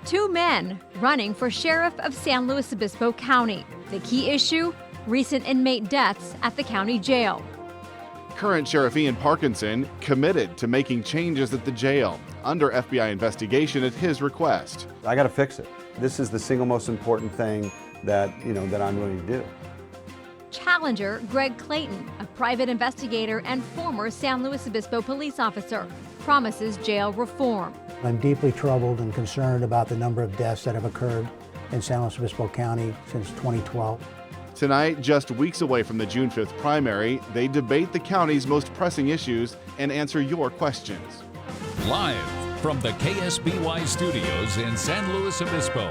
Two men running for sheriff of San Luis Obispo County. The key issue, recent inmate deaths at the county jail. Current Sheriff Ian Parkinson committed to making changes at the jail under FBI investigation at his request. I got to fix it. This is the single most important thing that I'm willing to do. Challenger Gregg Clayton, a private investigator and former San Luis Obispo police officer, promises jail reform. I'm deeply troubled and concerned about the number of deaths that have occurred in San Luis Obispo County since 2012. Tonight, just weeks away from the June 5th primary, they debate the county's most pressing issues and answer your questions. Live from the KSBY studios in San Luis Obispo,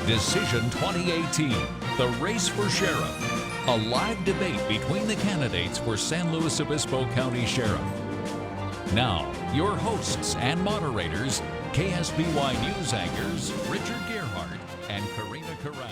Decision 2018, the race for sheriff. A live debate between the candidates for San Luis Obispo County Sheriff. Now, your hosts and moderators, KSBY News anchors Richard Gerhardt and Karina Corral.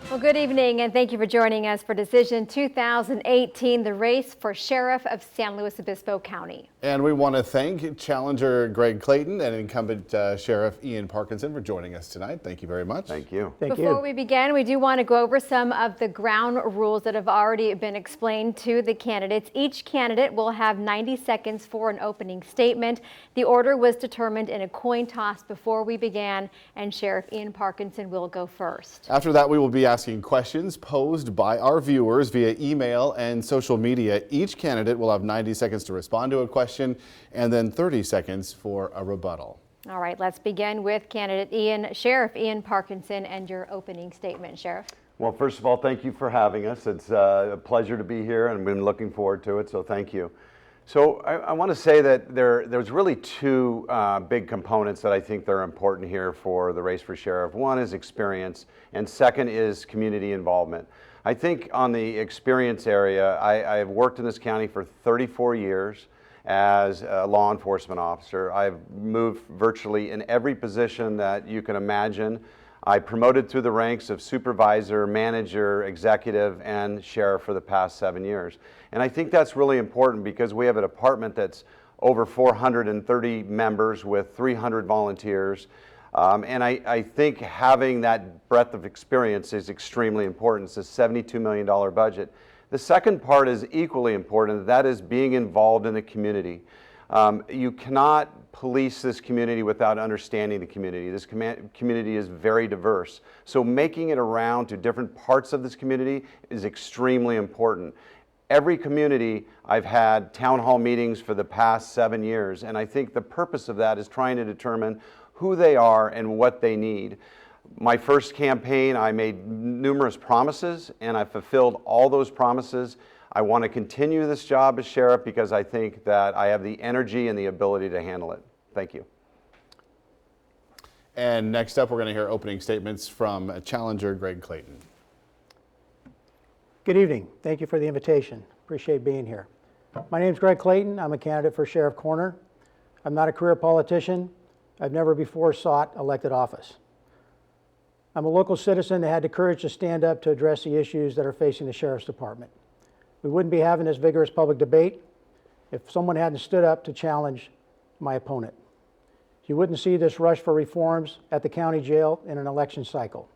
Well, good evening, and thank you for joining us for Decision 2018, the race for Sheriff of San Luis Obispo County. And we want to thank Challenger Gregg Clayton and incumbent Sheriff Ian Parkinson for joining us tonight. Thank you very much. Thank you. Before we begin, we do want to go over some of the ground rules that have already been explained to the candidates. Each candidate will have 90 seconds for an opening statement. The order was determined in a coin toss before we began, and Sheriff Ian Parkinson will go first. After that, we will be asking questions posed by our viewers via email and social media. Each candidate will have 90 seconds to respond to a question and then 30 seconds for a rebuttal. All right, let's begin with Sheriff Ian Parkinson and your opening statement, Sheriff. Well, first of all, thank you for having us. It's a pleasure to be here and I've been looking forward to it, so thank you. So I want to say that there's really two big components that I think that are important here for the race for sheriff. One is experience, and second is community involvement. I think on the experience area, I have worked in this county for 34 years as a law enforcement officer. I've moved virtually in every position that you can imagine. I promoted through the ranks of supervisor, manager, executive, and sheriff for the past 7 years. And I think that's really important because we have a department that's over 430 members with 300 volunteers. And I think having that breadth of experience is extremely important. It's a $72 million budget. The second part is equally important, that is being involved in the community. You cannot police this community without understanding the community. This community is very diverse. So making it around to different parts of this community is extremely important. Every community, I've had town hall meetings for the past 7 years, and I think the purpose of that is trying to determine who they are and what they need. My first campaign, I made numerous promises, and I fulfilled all those promises. I want to continue this job as sheriff because I think that I have the energy and the ability to handle it. Thank you. And next up, we're going to hear opening statements from Challenger Gregg Clayton. Good evening. Thank you for the invitation. Appreciate being here. My name is Greg Clayton. I'm a candidate for Sheriff Corner. I'm not a career politician. I've never before sought elected office. I'm a local citizen that had the courage to stand up to address the issues that are facing the Sheriff's Department. We wouldn't be having this vigorous public debate if someone hadn't stood up to challenge my opponent. You wouldn't see this rush for reforms at the county jail in an election cycle.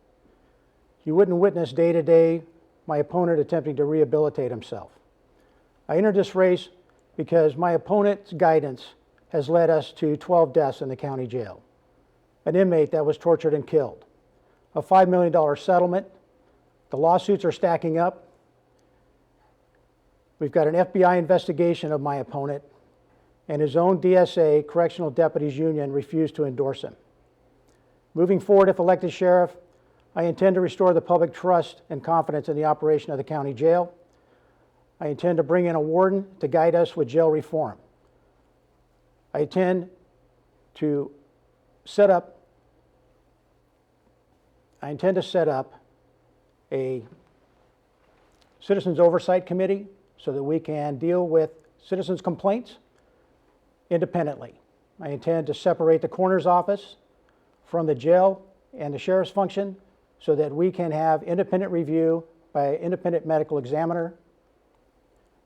You wouldn't witness day to day my opponent attempting to rehabilitate himself. I entered this race because my opponent's guidance has led us to 12 deaths in the county jail, an inmate that was tortured and killed, a $5 million settlement. The lawsuits are stacking up. We've got an FBI investigation of my opponent, and his own DSA, Correctional Deputies Union, refused to endorse him. Moving forward, if elected sheriff, I intend to restore the public trust and confidence in the operation of the county jail. I intend to bring in a warden to guide us with jail reform. I intend to set up a citizens oversight committee so that we can deal with citizens' complaints independently. I intend to separate the coroner's office from the jail and the sheriff's function so that we can have independent review by an independent medical examiner.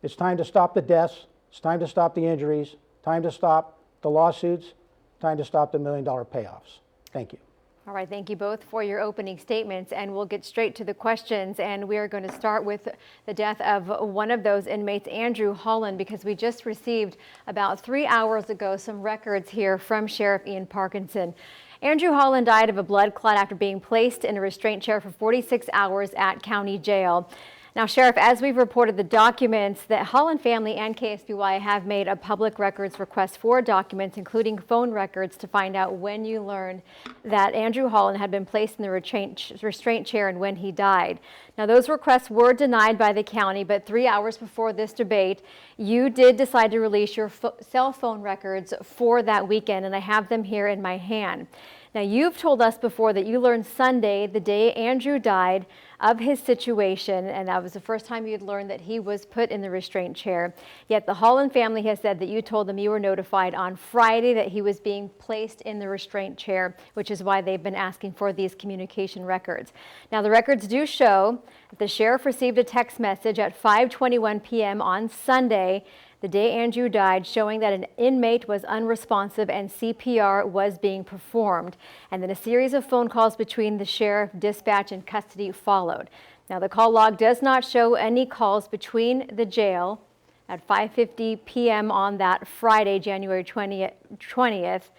It's time to stop the deaths. It's time to stop the injuries. Time to stop the lawsuits. Time to stop the $1 million payoffs. Thank you. All right, thank you both for your opening statements, and we'll get straight to the questions. And we are going to start with the death of one of those inmates, Andrew Holland, because we just received about 3 hours ago some records here from Sheriff Ian Parkinson. Andrew Holland died of a blood clot after being placed in a restraint chair for 46 hours at county jail. Now, Sheriff, as we've reported the documents, the Holland family and KSBY have made a public records request for documents, including phone records, to find out when you learned that Andrew Holland had been placed in the restraint chair and when he died. Now, those requests were denied by the county, but 3 hours before this debate, you did decide to release your cell phone records for that weekend, and I have them here in my hand. Now, you've told us before that you learned Sunday, the day Andrew died, of his situation, and that was the first time you'd learned that he was put in the restraint chair. Yet the Holland family has said that you told them you were notified on Friday that he was being placed in the restraint chair, which is why they've been asking for these communication records. Now, the records do show that the sheriff received a text message at 5:21 p.m. on Sunday, the day Andrew died, showing that an inmate was unresponsive and CPR was being performed. And then a series of phone calls between the sheriff, dispatch, and custody followed. Now, the call log does not show any calls between the jail at 5:50 p.m. on that Friday, January 20th,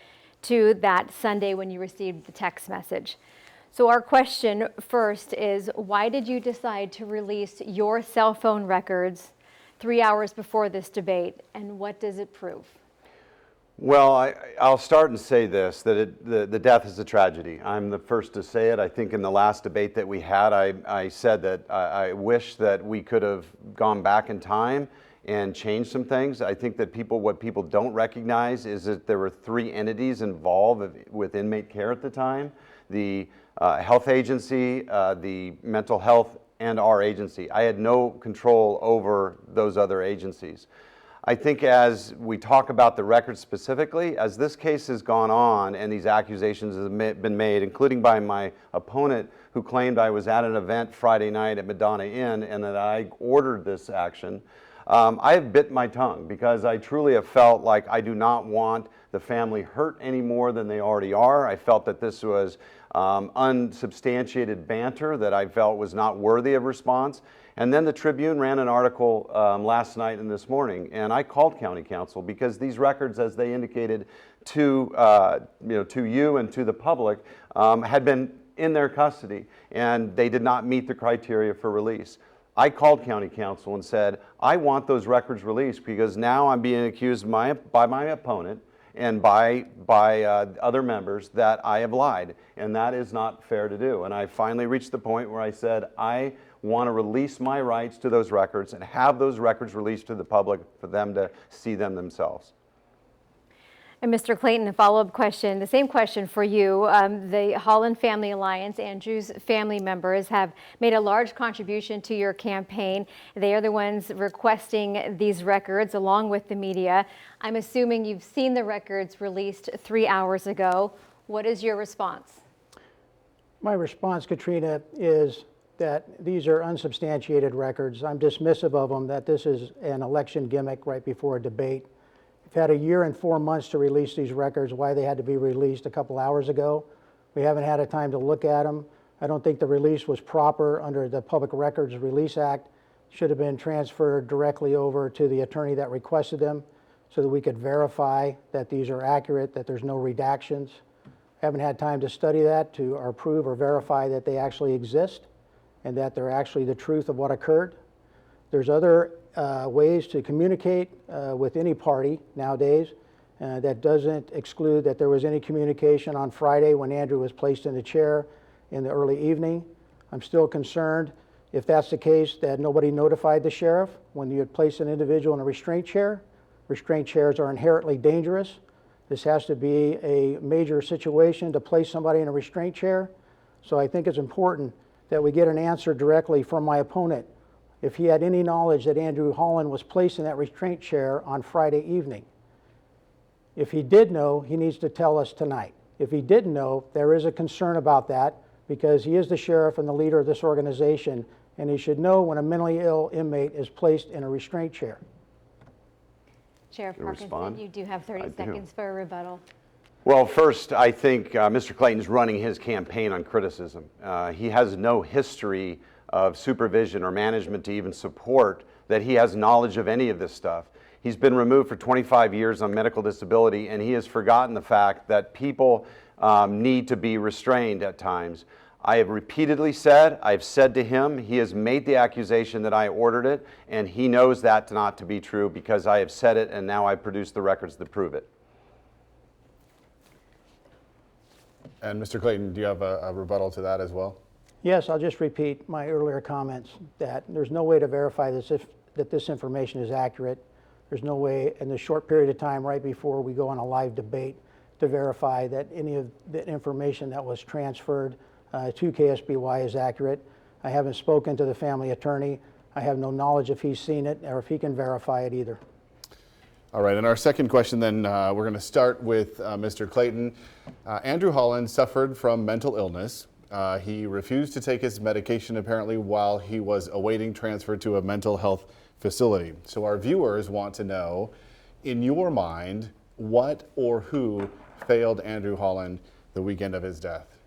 to that Sunday when you received the text message. So our question first is, why did you decide to release your cell phone records 3 hours before this debate, and what does it prove? Well, I'll start and say this, that the death is a tragedy. I'm the first to say it. I think in the last debate that we had, I said that I wish that we could have gone back in time and changed some things. I think that what people don't recognize is that there were 3 entities involved with inmate care at the time: the health agency, the mental health, and our agency. I had no control over those other agencies. I think as we talk about the records specifically, as this case has gone on and these accusations have been made, including by my opponent, who claimed I was at an event Friday night at Madonna Inn and that I ordered this action, I have bit my tongue, because I truly have felt like I do not want the family hurt any more than they already are. I felt that this was unsubstantiated banter that I felt was not worthy of response. And then the Tribune ran an article last night and this morning, and I called County Council because these records, as they indicated to you and to the public, had been in their custody, and they did not meet the criteria for release. I called County Council and said, I want those records released, because now I'm being accused by my opponent and by other members that I have lied, and that is not fair to do. And I finally reached the point where I said, I want to release my rights to those records and have those records released to the public for them to see them themselves. And Mr. Clayton, a follow-up question, the same question for you. The Holland Family Alliance, Andrew's family members, have made a large contribution to your campaign. They are the ones requesting these records along with the media. I'm assuming you've seen the records released 3 hours ago. What is your response? My response, Katrina, is that these are unsubstantiated records. I'm dismissive of them, that this is an election gimmick right before a debate. We've had a year and 4 months to release these records. Why they had to be released a couple hours ago, we haven't had a time to look at them. I don't think the release was proper under the Public Records Release Act. Should have been transferred directly over to the attorney that requested them so that we could verify that these are accurate, that there's no redactions. Haven't had time to study that to or prove or verify that they actually exist and that they're actually the truth of what occurred. There's other ways to communicate with any party nowadays. That doesn't exclude that there was any communication on Friday when Andrew was placed in the chair in the early evening. I'm still concerned, if that's the case, that nobody notified the sheriff when you had placed an individual in a restraint chair. Restraint chairs are inherently dangerous. This has to be a major situation to place somebody in a restraint chair. So I think it's important that we get an answer directly from my opponent if he had any knowledge that Andrew Holland was placed in that restraint chair on Friday evening. If he did know, he needs to tell us tonight. If he didn't know, there is a concern about that, because he is the sheriff and the leader of this organization, and he should know when a mentally ill inmate is placed in a restraint chair. Sheriff Parkinson, you do have 30 seconds for a rebuttal. Well, first, I think Mr. Clayton's running his campaign on criticism. He has no history of supervision or management to even support that he has knowledge of any of this stuff. He's been removed for 25 years on medical disability, and he has forgotten the fact that people need to be restrained at times. I have repeatedly said, I've said to him, he has made the accusation that I ordered it, and he knows that not to be true because I have said it, and now I've produced the records that prove it. And Mr. Clayton, do you have a rebuttal to that as well? Yes, I'll just repeat my earlier comments that there's no way to verify that this information is accurate. There's no way in the short period of time right before we go on a live debate to verify that any of the information that was transferred to KSBY is accurate. I haven't spoken to the family attorney. I have no knowledge if he's seen it or if he can verify it either. All right, and our second question then, we're going to start with Mr. Clayton. Andrew Holland suffered from mental illness. He refused to take his medication apparently while he was awaiting transfer to a mental health facility. So our viewers want to know, in your mind, what or who failed Andrew Holland the weekend of his death?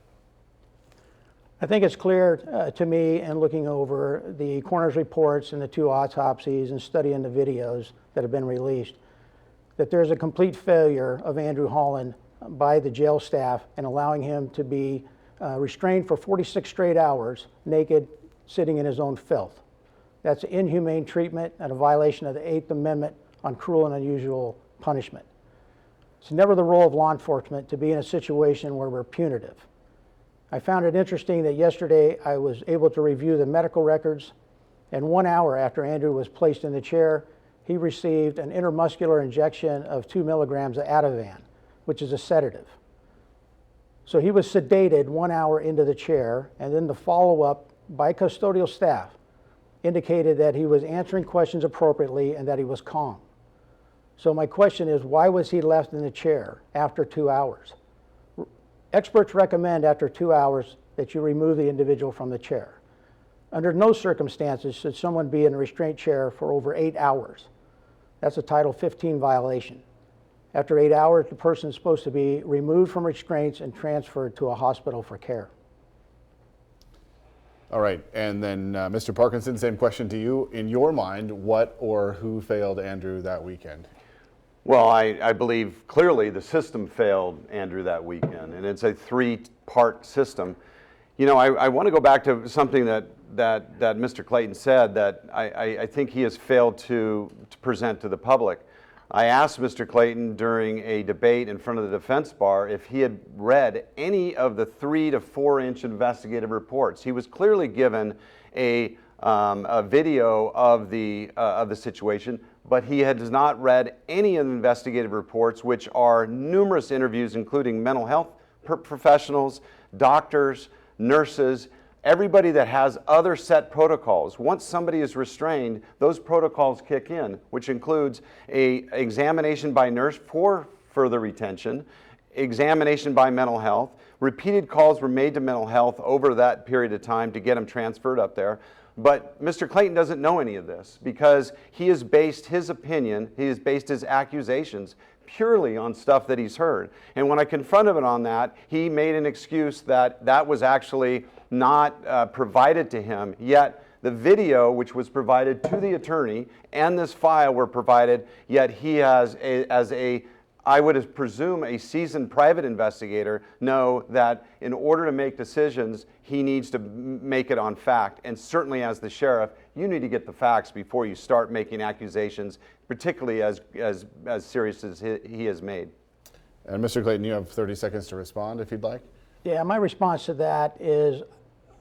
I think it's clear to me in looking over the coroner's reports and the 2 autopsies and studying the videos that have been released that there's a complete failure of Andrew Holland by the jail staff in allowing him to be restrained for 46 straight hours, naked, sitting in his own filth. That's inhumane treatment and a violation of the 8th Amendment on cruel and unusual punishment. It's never the role of law enforcement to be in a situation where we're punitive. I found it interesting that yesterday I was able to review the medical records, and 1 hour after Andrew was placed in the chair, he received an intramuscular injection of 2 milligrams of Ativan, which is a sedative. So he was sedated 1 hour into the chair, and then the follow-up by custodial staff indicated that he was answering questions appropriately and that he was calm. So my question is, why was he left in the chair after 2 hours? Experts recommend after 2 hours that you remove the individual from the chair. Under no circumstances should someone be in a restraint chair for over 8 hours. That's a Title 15 violation. After 8 hours, the person is supposed to be removed from restraints and transferred to a hospital for care. All right, and then Mr. Parkinson, same question to you. In your mind, what or who failed Andrew that weekend? Well, I believe clearly the system failed Andrew that weekend, and it's a 3-part system. You know, I want to go back to something that Mr. Clayton said that I think he has failed to present to the public. I asked Mr. Clayton during a debate in front of the defense bar if he had read any of the 3 to 4 inch investigative reports. He was clearly given a video of the situation, but he has not read any of the investigative reports, which are numerous interviews, including mental health professionals, doctors, nurses, everybody that has other set protocols. Once somebody is restrained, those protocols kick in, which includes an examination by nurse for further retention, examination by mental health. Repeated calls were made to mental health over that period of time to get him transferred up there. But Mr. Clayton doesn't know any of this because he has based his opinion, he has based his accusations purely on stuff that he's heard. And when I confronted him on that, he made an excuse that that was actually not provided to him. Yet the video, which was provided to the attorney, and this file were provided, yet he has, I would presume, a seasoned private investigator, know that in order to make decisions, he needs to make it on fact. And certainly as the sheriff, you need to get the facts before you start making accusations, particularly as serious as he has made. And Mr. Clayton, you have 30 seconds to respond if you'd like. Yeah, my response to that is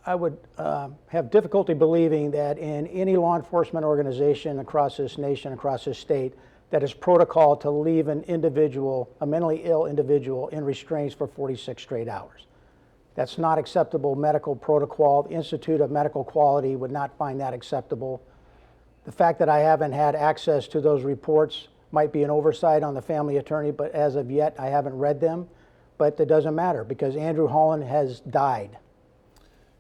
I would have difficulty believing that in any law enforcement organization across this nation, across this state, that is protocol to leave an individual, a mentally ill individual, in restraints for 46 straight hours. That's not acceptable medical protocol. The Institute of Medical Quality would not find that acceptable. The fact that I haven't had access to those reports might be an oversight on the family attorney, but as of yet, I haven't read them. But it doesn't matter because Andrew Holland has died.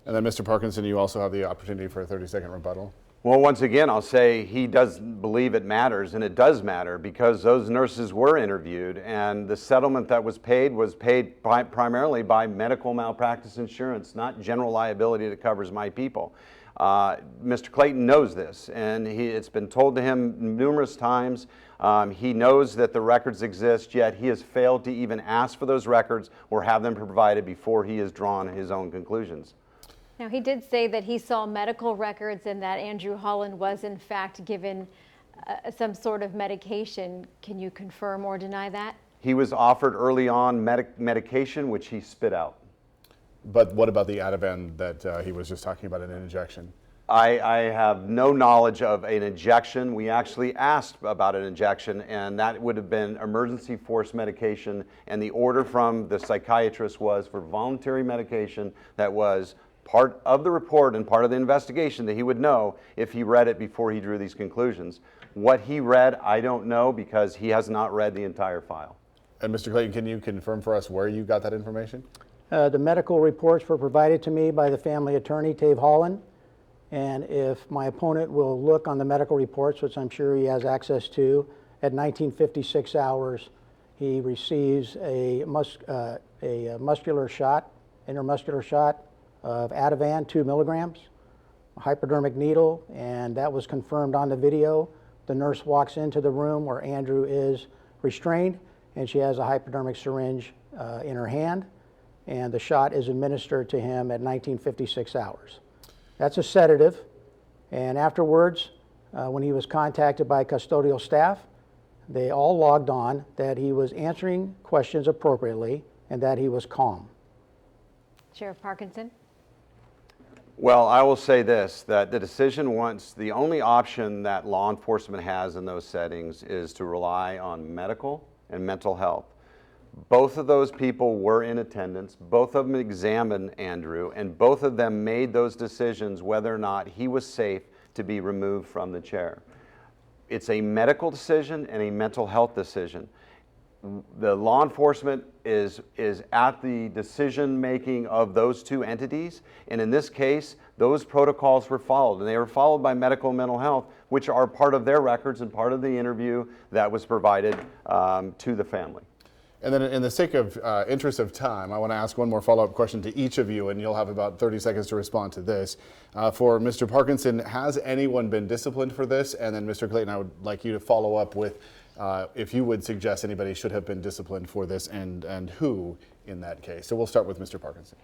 And then Mr. Parkinson, you also have the opportunity for a 30-second rebuttal. Well, once again, I'll say he does believe it matters, and it does matter because those nurses were interviewed, and the settlement that was paid primarily by medical malpractice insurance, not general liability that covers my people. Mr. Clayton knows this, and it's been told to him numerous times. He knows that the records exist, yet he has failed to even ask for those records or have them provided before he has drawn his own conclusions. Now, he did say that he saw medical records and that Andrew Holland was in fact given some sort of medication. Can you confirm or deny that? He was offered early on medication, which he spit out. But what about the Ativan that he was just talking about, an injection? I have no knowledge of an injection. We actually asked about an injection, and that would have been emergency force medication, and the order from the psychiatrist was for voluntary medication that was part of the report and part of the investigation that he would know if he read it before he drew these conclusions. What he read, I don't know because he has not read the entire file. And Mr. Clayton, can you confirm for us where you got that information? The medical reports were provided to me by the family attorney, Tave Holland, and if my opponent will look on the medical reports, which I'm sure he has access to, at 1956 hours, he receives a muscular shot, intramuscular shot, of Ativan, 2 milligrams, a hypodermic needle, and that was confirmed on the video. The nurse walks into the room where Andrew is restrained, and she has a hypodermic syringe in her hand, and the shot is administered to him at 1956 hours. That's a sedative, and afterwards, when he was contacted by custodial staff, they all logged on that he was answering questions appropriately and that he was calm. Sheriff Parkinson? Well, I will say this, that the decision the only option that law enforcement has in those settings is to rely on medical and mental health. Both of those people were in attendance, both of them examined Andrew, and both of them made those decisions whether or not he was safe to be removed from the chair. It's a medical decision and a mental health decision. The law enforcement is at the decision making of those two entities, and in this case those protocols were followed, and they were followed by medical and mental health, which are part of their records and part of the interview that was provided to the family. And then in the sake of interest of time, I want to ask one more follow-up question to each of you, and you'll have about 30 seconds to respond to this. For Mr. Parkinson, has anyone been disciplined for this? And then Mr. Clayton, I would like you to follow up with if you would suggest anybody should have been disciplined for this and who in that case. So we'll start with Mr. Parkinson.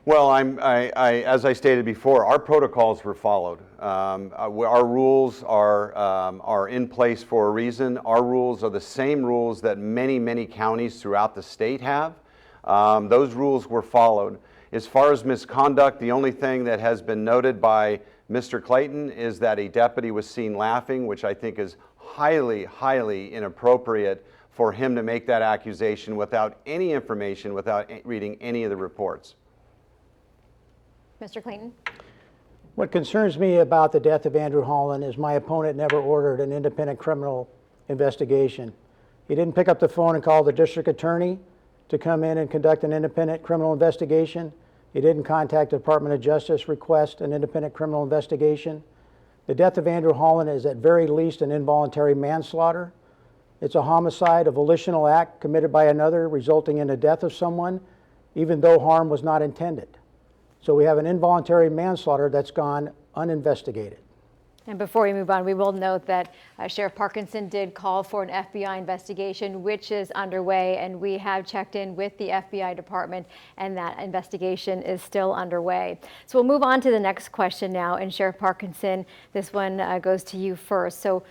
Well, as I stated before, our protocols were followed. Our rules are in place for a reason. Our rules are the same rules that many, many counties throughout the state have. Those rules were followed. As far as misconduct, the only thing that has been noted by Mr. Clayton is that a deputy was seen laughing, which I think is highly, highly inappropriate for him to make that accusation without any information, without reading any of the reports. Mr. Clayton? What concerns me about the death of Andrew Holland is my opponent never ordered an independent criminal investigation. He didn't pick up the phone and call the district attorney to come in and conduct an independent criminal investigation. He didn't contact the Department of Justice, request an independent criminal investigation. The death of Andrew Holland is at very least an involuntary manslaughter. It's a homicide, a volitional act committed by another resulting in the death of someone, even though harm was not intended. So we have an involuntary manslaughter that's gone uninvestigated. And before we move on, we will note that Sheriff Parkinson did call for an FBI investigation, which is underway, and we have checked in with the FBI department, and that investigation is still underway. So we'll move on to the next question now, and Sheriff Parkinson, this one goes to you first. So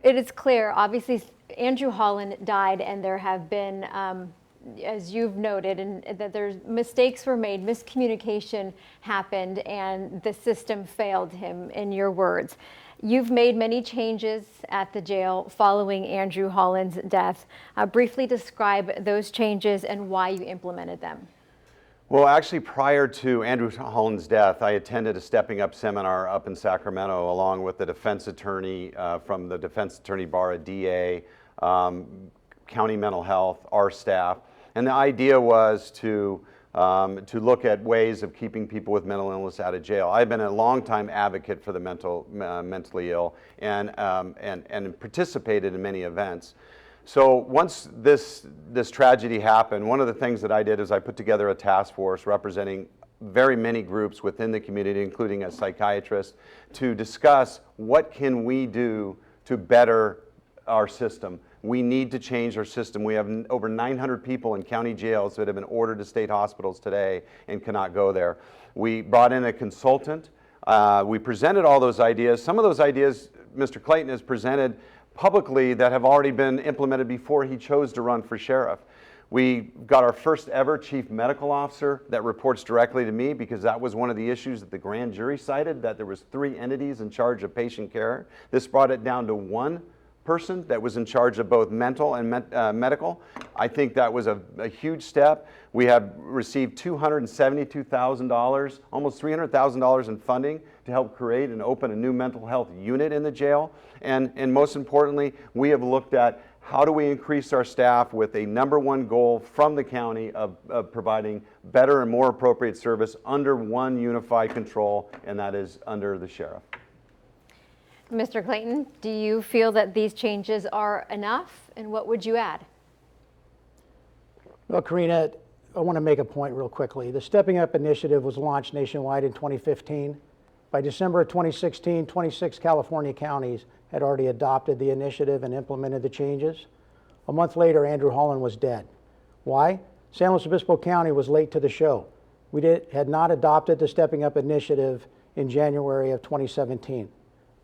it is clear, obviously, Andrew Holland died, and there have been as you've noted, and that there's mistakes were made, miscommunication happened, and the system failed him, in your words. You've made many changes at the jail following Andrew Holland's death. Briefly describe those changes and why you implemented them. Well, actually, prior to Andrew Holland's death, I attended a Stepping Up seminar up in Sacramento along with the defense attorney from the defense attorney bar, a DA, county mental health, our staff. And the idea was to to look at ways of keeping people with mental illness out of jail. I've been a longtime advocate for the mentally ill and participated in many events. So once this tragedy happened, one of the things that I did is I put together a task force representing very many groups within the community, including a psychiatrist, to discuss what can we do to better our system. We need to change our system. We have over 900 people in county jails that have been ordered to state hospitals today and cannot go there. We brought in a consultant. We presented all those ideas. Some of those ideas Mr. Clayton has presented publicly that have already been implemented before he chose to run for sheriff. We got our first ever chief medical officer that reports directly to me, because that was one of the issues that the grand jury cited, that there was 3 entities in charge of patient care. This brought it down to 1 person that was in charge of both mental and medical. I think that was a huge step. We have received $272,000, almost $300,000 in funding to help create and open a new mental health unit in the jail. And most importantly, we have looked at how do we increase our staff with a #1 goal from the county of providing better and more appropriate service under one unified control, and that is under the sheriff. Mr. Clayton, do you feel that these changes are enough, and what would you add? Well, Karina, I want to make a point real quickly. The Stepping Up initiative was launched nationwide in 2015. By December of 2016, 26 California counties had already adopted the initiative and implemented the changes. A month later, Andrew Holland was dead. Why? San Luis Obispo County was late to the show. We had not adopted the Stepping Up initiative in January of 2017,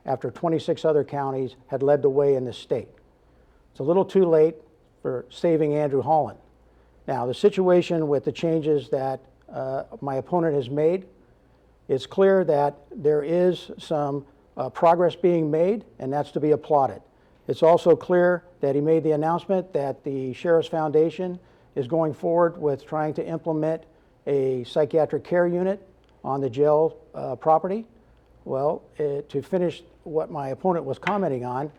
after 26 other counties had led the way in the state. It's a little too late for saving Andrew Holland. Now, the situation with the changes that my opponent has made, it's clear that there is some progress being made, and that's to be applauded. It's also clear that he made the announcement that the Sheriff's Foundation is going forward with trying to implement a psychiatric care unit on the jail property. Well, to finish what my opponent was commenting on,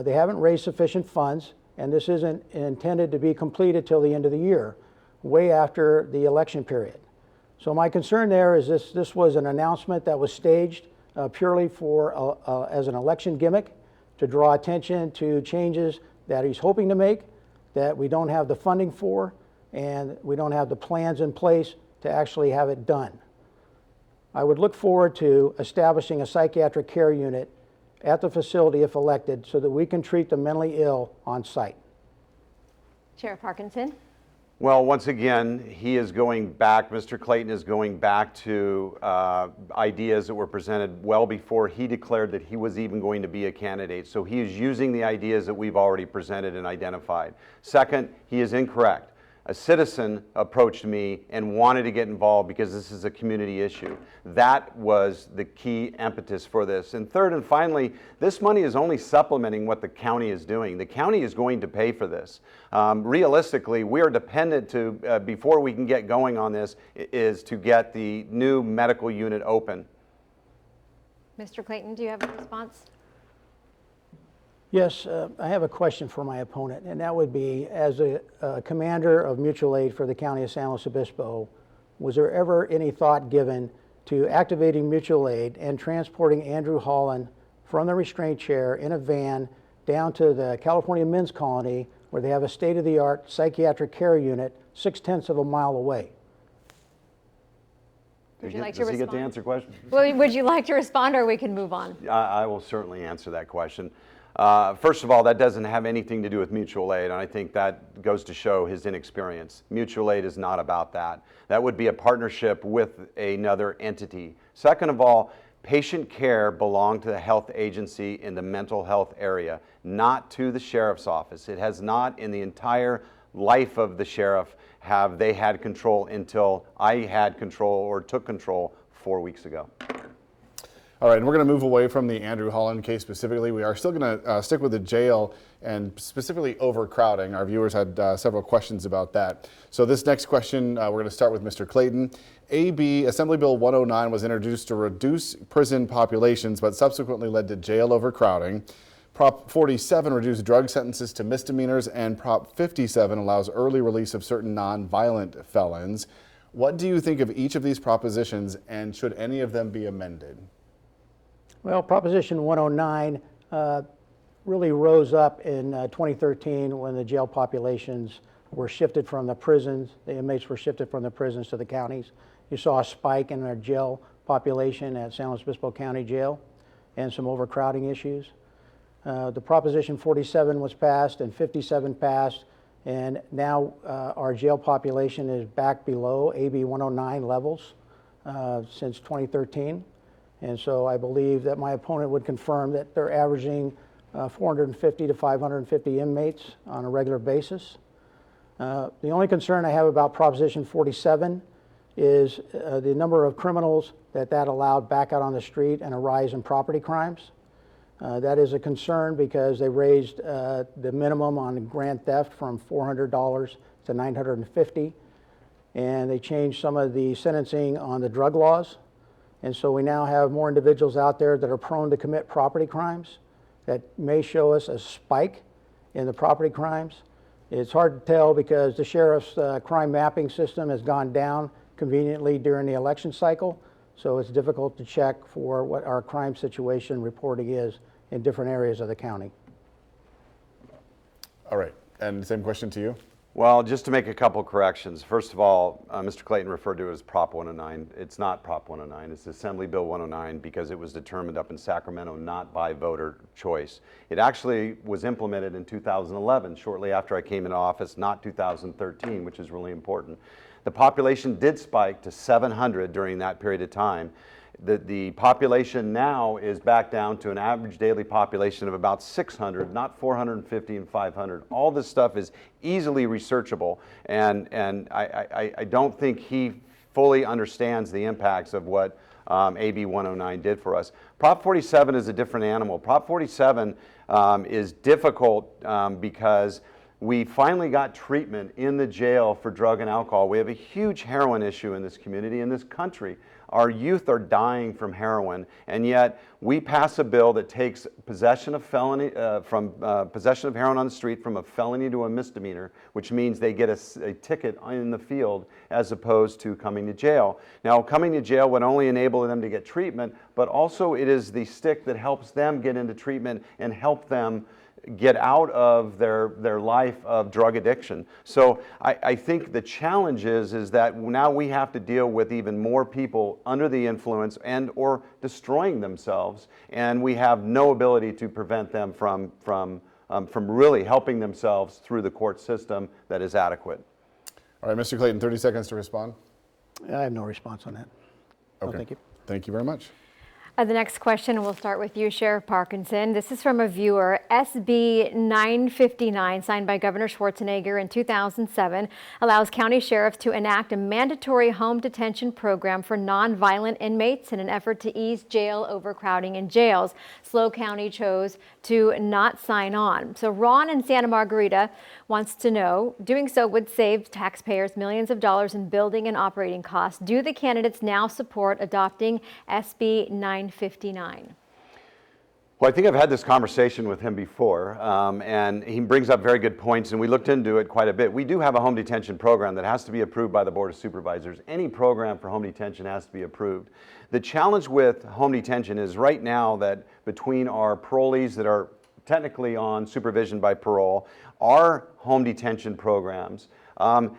they haven't raised sufficient funds, and this isn't intended to be completed till the end of the year, way after the election period. So my concern there is this was an announcement that was staged purely for as an election gimmick to draw attention to changes that he's hoping to make, that we don't have the funding for, and we don't have the plans in place to actually have it done. I would look forward to establishing a psychiatric care unit at the facility if elected, so that we can treat the mentally ill on site. Sheriff Parkinson? Well, once again, he is going back, Mr. Clayton is going back to ideas that were presented well before he declared that he was even going to be a candidate. So he is using the ideas that we've already presented and identified. Second, he is incorrect. A citizen approached me and wanted to get involved because this is a community issue. That was the key impetus for this. And third and finally, this money is only supplementing what the county is doing. The county is going to pay for this. Realistically, we are dependent to, before we can get going on this, is to get the new medical unit open. Mr. Clayton, do you have a response? Yes, I have a question for my opponent, and that would be, as a commander of mutual aid for the county of San Luis Obispo, was there ever any thought given to activating mutual aid and transporting Andrew Holland from the restraint chair in a van down to the California Men's Colony, where they have a state-of-the-art psychiatric care unit 6/10 of a mile away? Would you like to Does he respond? get to answer questions? Well, would you like to respond, or we can move on? I will certainly answer that question. First of all, that doesn't have anything to do with mutual aid, and I think that goes to show his inexperience. Mutual aid is not about that. That would be a partnership with another entity. Second of all, patient care belonged to the health agency in the mental health area, not to the sheriff's office. It has not, in the entire life of the sheriff, have they had control until I had control or took control 4 weeks ago. All right, and we're going to move away from the Andrew Holland case specifically. We are still going to stick with the jail and specifically overcrowding. Our viewers had several questions about that. So this next question, we're going to start with Mr. Clayton. AB Assembly Bill 109 was introduced to reduce prison populations, but subsequently led to jail overcrowding. Prop 47 reduced drug sentences to misdemeanors, and Prop 57 allows early release of certain non-violent felons. What do you think of each of these propositions, and should any of them be amended? Well, Proposition 109 really rose up in 2013 when the jail populations were shifted from the prisons, the inmates were shifted from the prisons to the counties. You saw a spike in our jail population at San Luis Obispo County Jail and some overcrowding issues. The Proposition 47 was passed and 57 passed, and now our jail population is back below AB 109 levels since 2013. And so I believe that my opponent would confirm that they're averaging 450 to 550 inmates on a regular basis. The only concern I have about Proposition 47 is the number of criminals that allowed back out on the street and a rise in property crimes. That is a concern because they raised the minimum on grand theft from $400 to $950, and they changed some of the sentencing on the drug laws. And so we now have more individuals out there that are prone to commit property crimes that may show us a spike in the property crimes. It's hard to tell because the sheriff's crime mapping system has gone down conveniently during the election cycle, so it's difficult to check for what our crime situation reporting is in different areas of the county. All right, and same question to you. Well, just to make a couple corrections. First of all, Mr. Clayton referred to it as Prop 109. It's not Prop 109. It's Assembly Bill 109 because it was determined up in Sacramento not by voter choice. It actually was implemented in 2011, shortly after I came into office, not 2013, which is really important. The population did spike to 700 during that period of time. The population now is back down to an average daily population of about 600, not 450 and 500. All this stuff is easily researchable, and I don't think he fully understands the impacts of what AB 109 did for us. Prop 47 is a different animal. Prop 47 is difficult because we finally got treatment in the jail for drug and alcohol. We have a huge heroin issue in this community, in this country. Our youth are dying from heroin, and yet we pass a bill that takes possession of possession of heroin on the street from a felony to a misdemeanor, which means they get a ticket in the field as opposed to coming to jail. Now, coming to jail would only enable them to get treatment, but also it is the stick that helps them get into treatment and help them get out of their life of drug addiction. So I think the challenge is that now we have to deal with even more people under the influence and or destroying themselves, and we have no ability to prevent them from really helping themselves through the court system that is adequate. All right, Mr. Clayton, 30 seconds to respond. I have no response on that. Okay. No, thank you. Thank you very much. The next question, we'll start with you, Sheriff Parkinson. This is from a viewer. SB 959, signed by Governor Schwarzenegger in 2007, allows county sheriffs to enact a mandatory home detention program for nonviolent inmates in an effort to ease jail overcrowding in jails. SLO County chose to not sign on. So Ron in Santa Margarita wants to know, doing so would save taxpayers millions of dollars in building and operating costs. Do the candidates now support adopting SB 959? Well, I think I've had this conversation with him before, and he brings up very good points, and we looked into it quite a bit. We do have a home detention program that has to be approved by the Board of Supervisors. Any program for home detention has to be approved. The challenge with home detention is right now that between our parolees that are technically on supervision by parole, our home detention programs,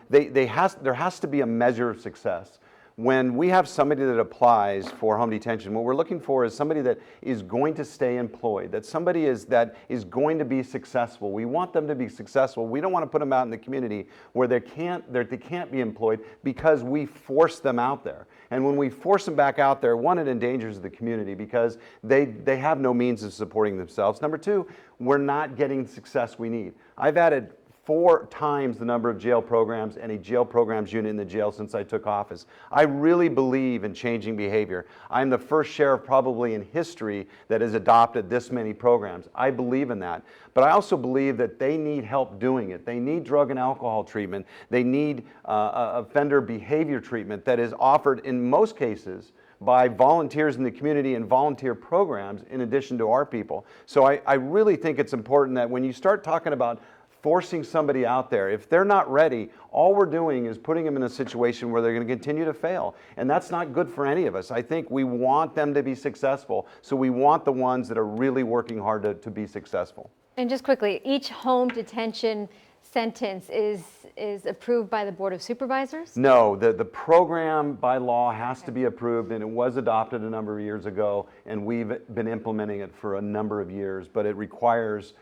there has to be a measure of success. When we have somebody that applies for home detention, what we're looking for is somebody that is going to stay employed, that somebody that is going to be successful. We want them to be successful. We don't want to put them out in the community where they can't be employed because we force them out there. And when we force them back out there, one, it endangers the community because they have no means of supporting themselves. Number two, we're not getting the success we need. I've added 4 times the number of jail programs and a jail programs unit in the jail since I took office. I really believe in changing behavior. I'm the first sheriff probably in history that has adopted this many programs. I believe in that. But I also believe that they need help doing it. They need drug and alcohol treatment. They need offender behavior treatment that is offered in most cases by volunteers in the community and volunteer programs in addition to our people. So I really think it's important that when you start talking about forcing somebody out there. If they're not ready, all we're doing is putting them in a situation where they're going to continue to fail. And that's not good for any of us. I think we want them to be successful. So we want the ones that are really working hard to be successful. And just quickly, each home detention sentence is approved by the Board of Supervisors? No, the program by law has to be approved, and it was adopted a number of years ago, and we've been implementing it for a number of years, but it requires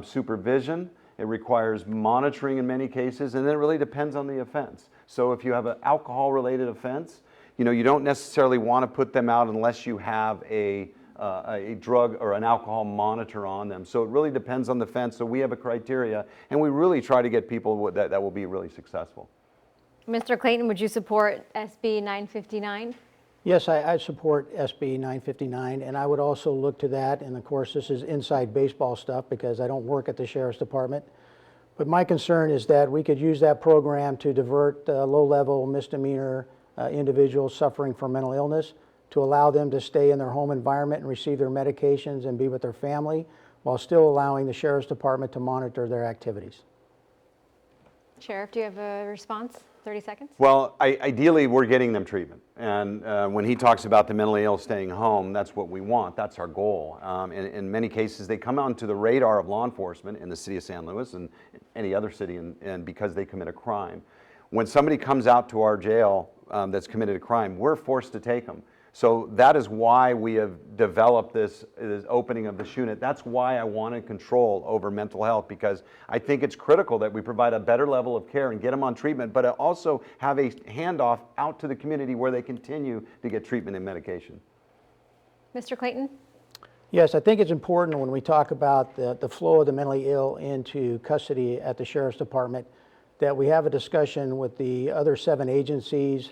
supervision. It requires monitoring in many cases, and then it really depends on the offense. So if you have an alcohol-related offense, you don't necessarily want to put them out unless you have a drug or an alcohol monitor on them. So it really depends on the offense. So we have a criteria, and we really try to get people that will be really successful. Mr. Clayton, would you support SB 959? Yes, I support SB 959, and I would also look to that, and of course this is inside baseball stuff because I don't work at the Sheriff's Department, but my concern is that we could use that program to divert low-level misdemeanor individuals suffering from mental illness to allow them to stay in their home environment and receive their medications and be with their family while still allowing the Sheriff's Department to monitor their activities. Sheriff, do you have a response? 30 seconds? Well, ideally, we're getting them treatment. And when he talks about the mentally ill staying home, that's what we want. That's our goal. In many cases, they come onto the radar of law enforcement in the city of San Luis and any other city and because they commit a crime. When somebody comes out to our jail that's committed a crime, we're forced to take them. So that is why we have developed this opening of this unit. That's why I wanted control over mental health, because I think it's critical that we provide a better level of care and get them on treatment, but also have a handoff out to the community where they continue to get treatment and medication. Mr. Clayton? Yes, I think it's important when we talk about the flow of the mentally ill into custody at the Sheriff's Department that we have a discussion with the other 7 agencies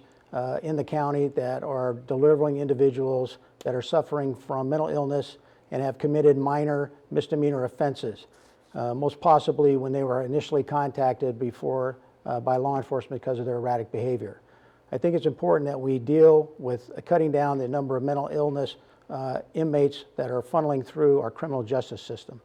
in the county that are delivering individuals that are suffering from mental illness and have committed minor misdemeanor offenses, most possibly when they were initially contacted before by law enforcement because of their erratic behavior. I think it's important that we deal with cutting down the number of mental illness inmates that are funneling through our criminal justice system.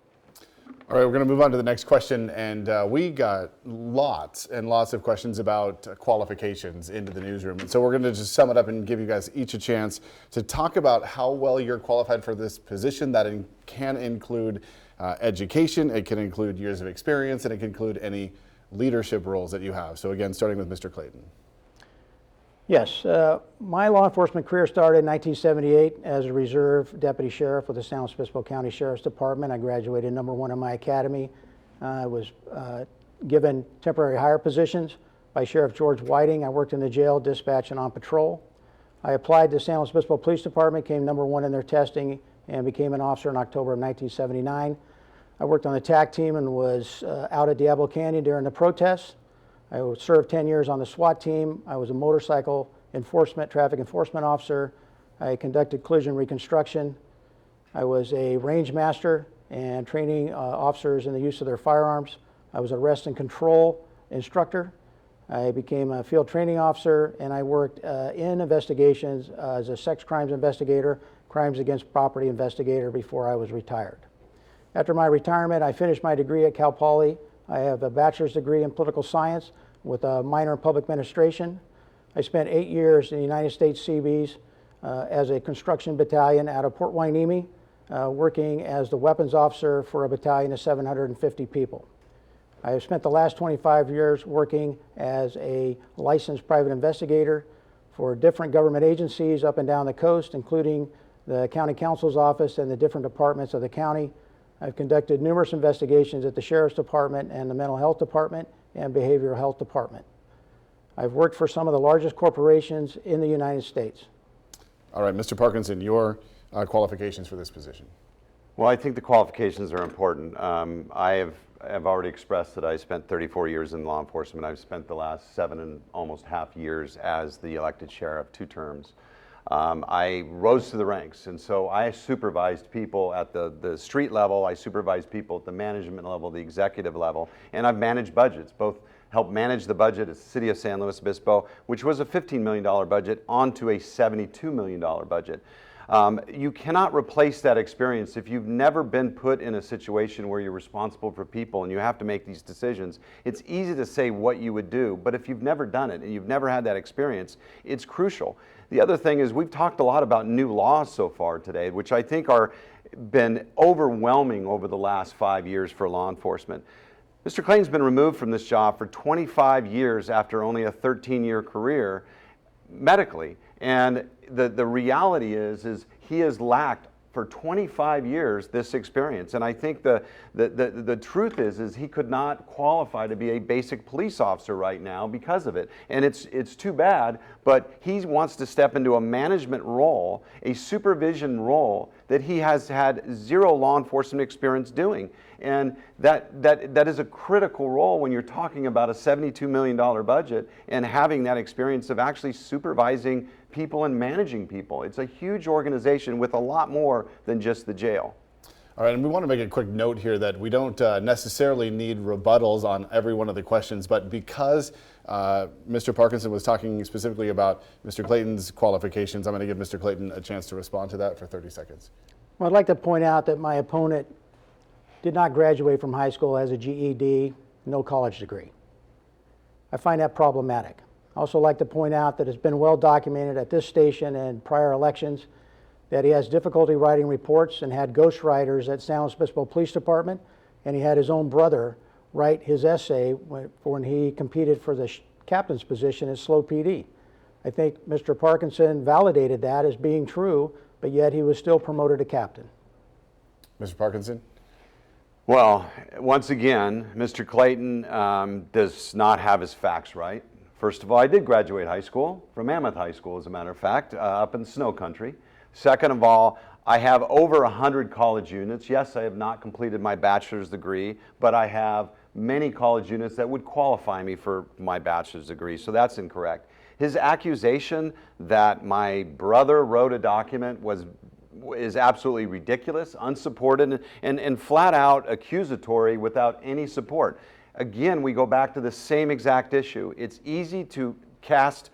All right, we're going to move on to the next question, and we got lots and lots of questions about qualifications into the newsroom. And so we're going to just sum it up and give you guys each a chance to talk about how well you're qualified for this position. That can include education, it can include years of experience, and it can include any leadership roles that you have. So again, starting with Mr. Clayton. Yes, my law enforcement career started in 1978 as a reserve deputy sheriff with the San Luis Obispo County Sheriff's Department. I graduated #1 in my academy. I was given temporary hire positions by Sheriff George Whiting. I worked in the jail, dispatch, and on patrol. I applied to San Luis Obispo Police Department, came #1 in their testing, and became an officer in October of 1979. I worked on the TAC team and was out at Diablo Canyon during the protests. I served 10 years on the SWAT team. I was a motorcycle traffic enforcement officer. I conducted collision reconstruction. I was a range master and training officers in the use of their firearms. I was an arrest and control instructor. I became a field training officer, and I worked in investigations as a sex crimes investigator, crimes against property investigator before I was retired. After my retirement, I finished my degree at Cal Poly. I have a bachelor's degree in political science with a minor in public administration. I spent 8 years in the United States Seabees as a construction battalion out of Port Hueneme, working as the weapons officer for a battalion of 750 people. I have spent the last 25 years working as a licensed private investigator for different government agencies up and down the coast, including the county counsel's office and the different departments of the county. I've conducted numerous investigations at the Sheriff's Department and the Mental Health Department and Behavioral Health Department. I've worked for some of the largest corporations in the United States. All right, Mr. Parkinson, your qualifications for this position. Well, I think the qualifications are important. I have already expressed that I spent 34 years in law enforcement. I've spent the last 7 and almost half years as the elected sheriff, 2 terms. I rose to the ranks, and so I supervised people at the street level, I supervised people at the management level, the executive level, and I've managed budgets, both helped manage the budget at the City of San Luis Obispo, which was a $15 million budget, onto a $72 million budget. You cannot replace that experience if you've never been put in a situation where you're responsible for people and you have to make these decisions. It's easy to say what you would do, but if you've never done it and you've never had that experience, it's crucial. The other thing is we've talked a lot about new laws so far today, which I think are been overwhelming over the last 5 years for law enforcement. Mr. Clayton's been removed from this job for 25 years after only a 13-year career medically. And the reality is he has lacked for 25 years this experience. And I think the truth is he could not qualify to be a basic police officer right now because of it. And it's too bad, but he wants to step into a management role, a supervision role that he has had zero law enforcement experience doing. And that is a critical role when you're talking about a $72 million budget and having that experience of actually supervising people and managing people. It's a huge organization with a lot more than just the jail. All right, and we want to make a quick note here that we don't necessarily need rebuttals on every one of the questions, but because Mr. Parkinson was talking specifically about Mr. Clayton's qualifications, I'm going to give Mr. Clayton a chance to respond to that for 30 seconds. Well, I'd like to point out that my opponent did not graduate from high school, has a GED, no college degree. I find that problematic. I also like to point out that it's been well documented at this station and prior elections that he has difficulty writing reports and had ghostwriters at San Luis Obispo Police Department, and he had his own brother write his essay when he competed for the captain's position at SLO PD. I think Mr. Parkinson validated that as being true, but yet he was still promoted to captain. Mr. Parkinson? Well, once again, Mr. Clayton does not have his facts right. First of all, I did graduate high school from Mammoth High School, as a matter of fact, up in the snow country. Second of all, I have over 100 college units. Yes, I have not completed my bachelor's degree, but I have many college units that would qualify me for my bachelor's degree, so that's incorrect. His accusation that my brother wrote a document is absolutely ridiculous, unsupported, and flat out accusatory without any support. Again, we go back to the same exact issue. It's easy to cast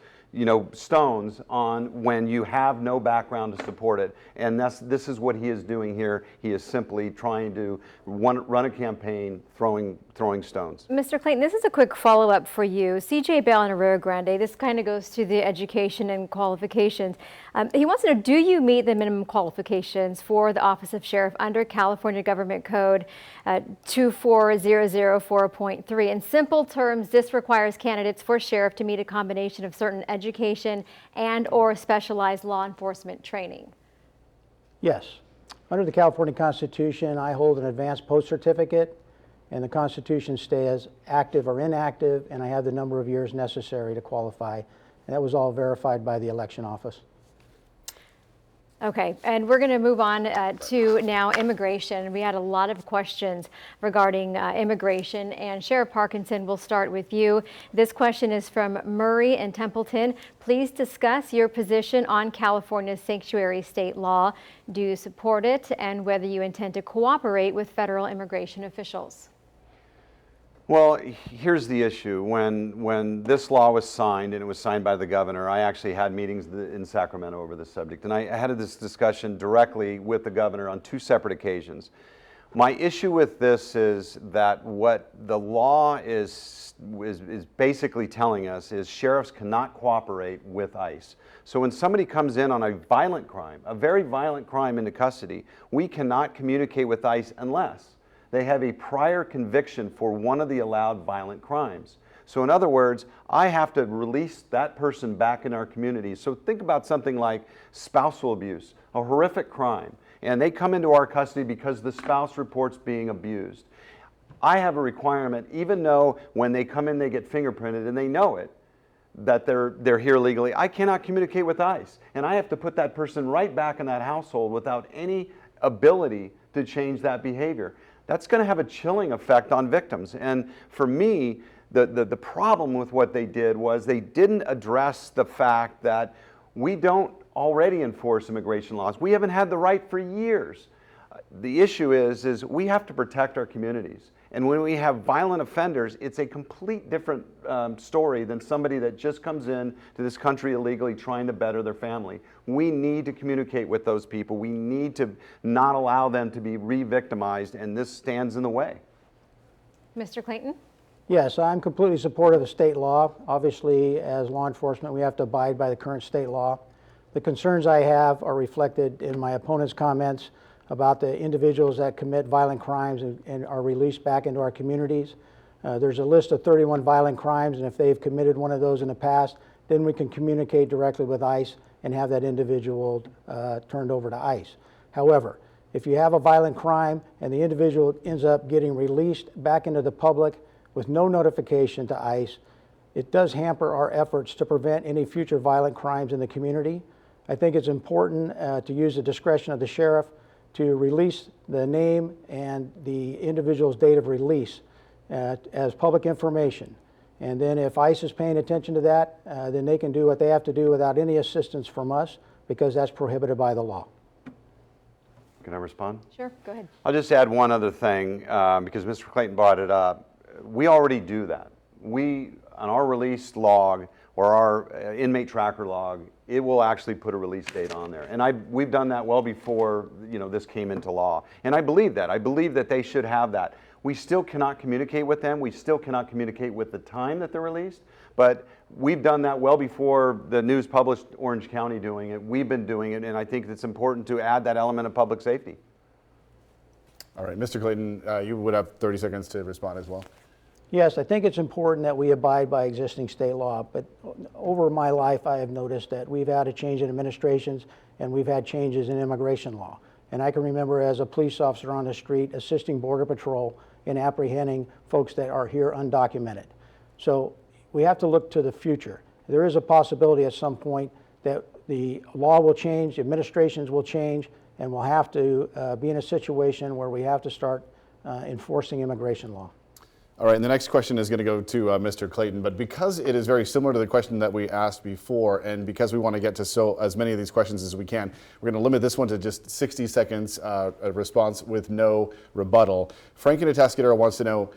stones on when you have no background to support it. And this is what he is doing here. He is simply trying to run a campaign throwing stones. Mr. Clayton, this is a quick follow-up for you. CJ Bale in Arroyo Grande, this kind of goes to the education and qualifications. He wants to know, do you meet the minimum qualifications for the Office of Sheriff under California Government Code 24004.3? In simple terms, this requires candidates for sheriff to meet a combination of certain education and or specialized law enforcement training. Yes. Under the California Constitution, I hold an advanced post certificate, and the Constitution stays active or inactive, and I have the number of years necessary to qualify. And that was all verified by the election office. Okay, and we're going to move on to now immigration. We had a lot of questions regarding immigration, and Sheriff Parkinson, we'll start with you. This question is from Murray in Templeton. Please discuss your position on California's sanctuary state law. Do you support it, and whether you intend to cooperate with federal immigration officials? Well, here's the issue. When this law was signed, and it was signed by the governor, I actually had meetings in Sacramento over this subject, and I had this discussion directly with the governor on 2 separate occasions. My issue with this is that what the law is basically telling us is sheriffs cannot cooperate with ICE. So when somebody comes in on a violent crime, a very violent crime into custody, we cannot communicate with ICE unless they have a prior conviction for one of the allowed violent crimes. So in other words, I have to release that person back in our community. So think about something like spousal abuse, a horrific crime, and they come into our custody because the spouse reports being abused. I have a requirement, even though when they come in they get fingerprinted and they know it, that they're here legally, I cannot communicate with ICE. And I have to put that person right back in that household without any ability to change that behavior. That's going to have a chilling effect on victims. And for me, the problem with what they did was they didn't address the fact that we don't already enforce immigration laws. We haven't had the right for years. The issue is we have to protect our communities. And when we have violent offenders, it's a complete different story than somebody that just comes in to this country illegally trying to better their family. We need to communicate with those people. We need to not allow them to be re-victimized, and this stands in the way. Mr. Clayton? Yes, I'm completely supportive of state law. Obviously, as law enforcement, we have to abide by the current state law. The concerns I have are reflected in my opponent's comments about the individuals that commit violent crimes and are released back into our communities. There's a list of 31 violent crimes, and if they've committed one of those in the past, then we can communicate directly with ICE and have that individual turned over to ICE. However, if you have a violent crime and the individual ends up getting released back into the public with no notification to ICE, it does hamper our efforts to prevent any future violent crimes in the community. I think it's important to use the discretion of the sheriff to release the name and the individual's date of release as public information. And then if ICE is paying attention to that, then they can do what they have to do without any assistance from us, because that's prohibited by the law. Can I respond? Sure, go ahead. I'll just add one other thing, because Mr. Clayton brought it up. We already do that. We, on our release log or our inmate tracker log, it will actually put a release date on there. And we've done that well before this came into law. And I believe that. I believe that they should have that. We still cannot communicate with them. We still cannot communicate with the time that they're released. But we've done that well before the news published Orange County doing it. We've been doing it, and I think it's important to add that element of public safety. All right, Mr. Clayton, you would have 30 seconds to respond as well. Yes, I think it's important that we abide by existing state law, but over my life I have noticed that we've had a change in administrations and we've had changes in immigration law. And I can remember as a police officer on the street assisting Border Patrol in apprehending folks that are here undocumented. So we have to look to the future. There is a possibility at some point that the law will change, administrations will change, and we'll have to be in a situation where we have to start enforcing immigration law. All right, and the next question is going to go to Mr. Clayton, but because it is very similar to the question that we asked before, and because we want to get to as many of these questions as we can, we're going to limit this one to just 60 seconds, a response with no rebuttal. Frank in Atascadero wants to know,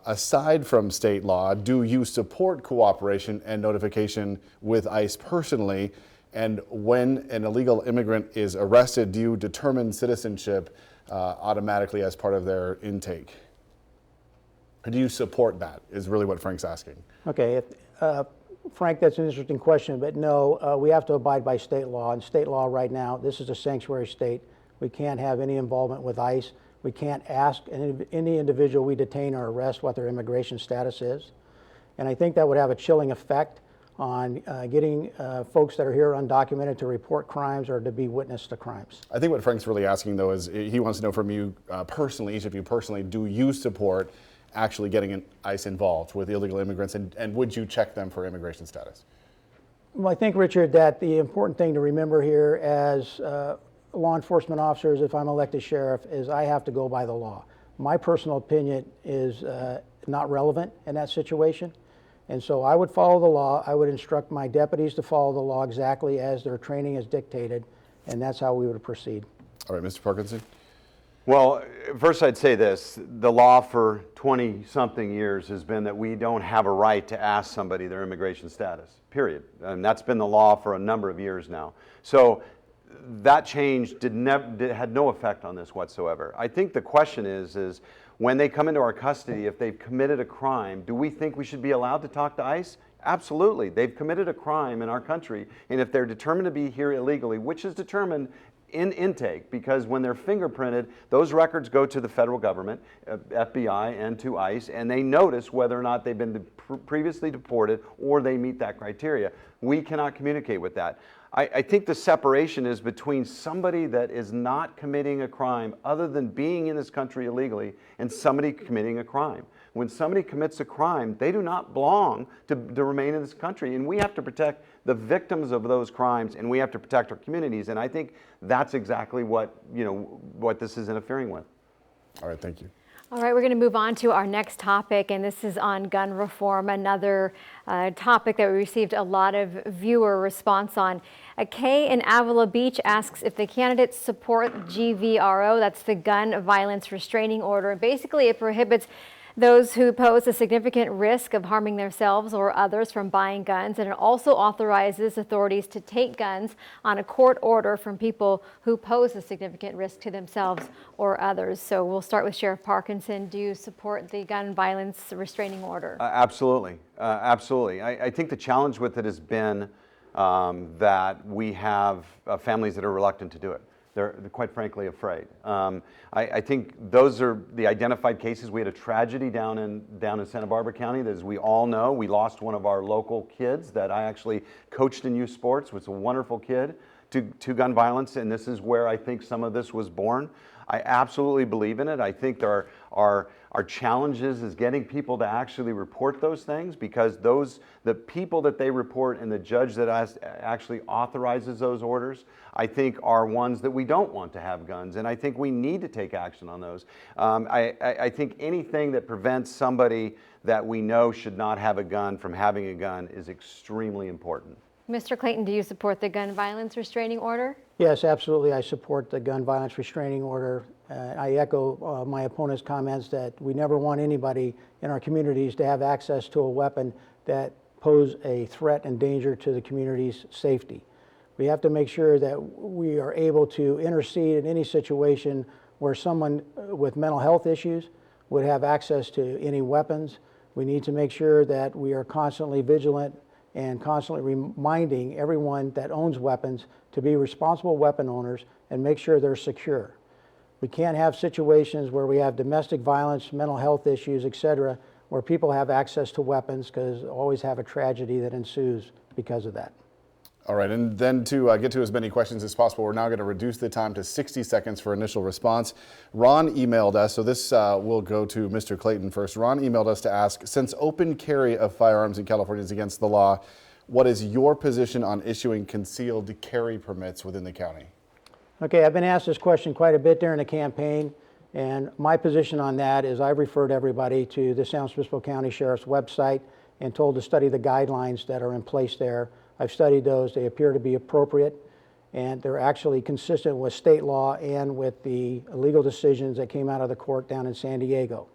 aside from state law, do you support cooperation and notification with ICE personally? And when an illegal immigrant is arrested, do you determine citizenship automatically as part of their intake? Or do you support that, is really what Frank's asking. Okay, Frank, that's an interesting question, but no, we have to abide by state law. And state law right now, this is a sanctuary state. We can't have any involvement with ICE. We can't ask any individual we detain or arrest what their immigration status is. And I think that would have a chilling effect on getting folks that are here undocumented to report crimes or to be witness to crimes. I think what Frank's really asking, though, is he wants to know from you personally, each of you personally, do you support actually getting ICE involved with illegal immigrants, and would you check them for immigration status? Well, I think, Richard, that the important thing to remember here as law enforcement officers, if I'm elected sheriff, is I have to go by the law. My personal opinion is not relevant in that situation. And so I would follow the law. I would instruct my deputies to follow the law exactly as their training is dictated, and that's how we would proceed. All right, Mr. Parkinson? Well, first I'd say this. The law for 20-something years has been that we don't have a right to ask somebody their immigration status, period. And that's been the law for a number of years now. So that change had no effect on this whatsoever. I think the question is when they come into our custody, if they've committed a crime, do we think we should be allowed to talk to ICE? Absolutely. They've committed a crime in our country, and if they're determined to be here illegally, which is determined in intake, because when they're fingerprinted, those records go to the federal government, FBI, and to ICE, and they notice whether or not they've been previously deported or they meet that criteria. We cannot communicate with that. I think the separation is between somebody that is not committing a crime other than being in this country illegally and somebody committing a crime. When somebody commits a crime, they do not belong to remain in this country, and we have to protect the victims of those crimes, and we have to protect our communities, and I think that's exactly what this is interfering with. All right, thank you. All right, we're going to move on to our next topic, and this is on gun reform, another topic that we received a lot of viewer response on. Kay in Avila Beach asks if the candidates support GVRO, that's the Gun Violence Restraining Order. Basically, it prohibits those who pose a significant risk of harming themselves or others from buying guns, and it also authorizes authorities to take guns on a court order from people who pose a significant risk to themselves or others. So we'll start with Sheriff Parkinson. Do you support the gun violence restraining order? Absolutely, absolutely. I think the challenge with it has been that we have families that are reluctant to do it. They're quite frankly afraid. I think those are the identified cases. We had a tragedy down in Santa Barbara County that, as we all know, we lost one of our local kids that I actually coached in youth sports, was a wonderful kid, to gun violence, and this is where I think some of this was born. I absolutely believe in it. I think there are challenges is getting people to actually report those things, because the people that they report and the judge that actually authorizes those orders, I think are ones that we don't want to have guns, and I think we need to take action on those. I think anything that prevents somebody that we know should not have a gun from having a gun is extremely important. Mr. Clayton, do you support the gun violence restraining order? Yes, absolutely. I support the gun violence restraining order. I echo my opponent's comments that we never want anybody in our communities to have access to a weapon that pose a threat and danger to the community's safety. We have to make sure that we are able to intercede in any situation where someone with mental health issues would have access to any weapons. We need to make sure that we are constantly vigilant and constantly reminding everyone that owns weapons to be responsible weapon owners and make sure they're secure. We can't have situations where we have domestic violence, mental health issues, etc., where people have access to weapons, because always have a tragedy that ensues because of that. All right, and then to get to as many questions as possible, we're now going to reduce the time to 60 seconds for initial response. Ron emailed us, so this will go to Mr. Clayton first. Ron emailed us to ask, since open carry of firearms in California is against the law, what is your position on issuing concealed carry permits within the county? Okay, I've been asked this question quite a bit during the campaign, and my position on that is I've referred everybody to the San Luis Obispo County Sheriff's website and told to study the guidelines that are in place there. I've studied those. They appear to be appropriate, and they're actually consistent with state law and with the legal decisions that came out of the court down in San Diego.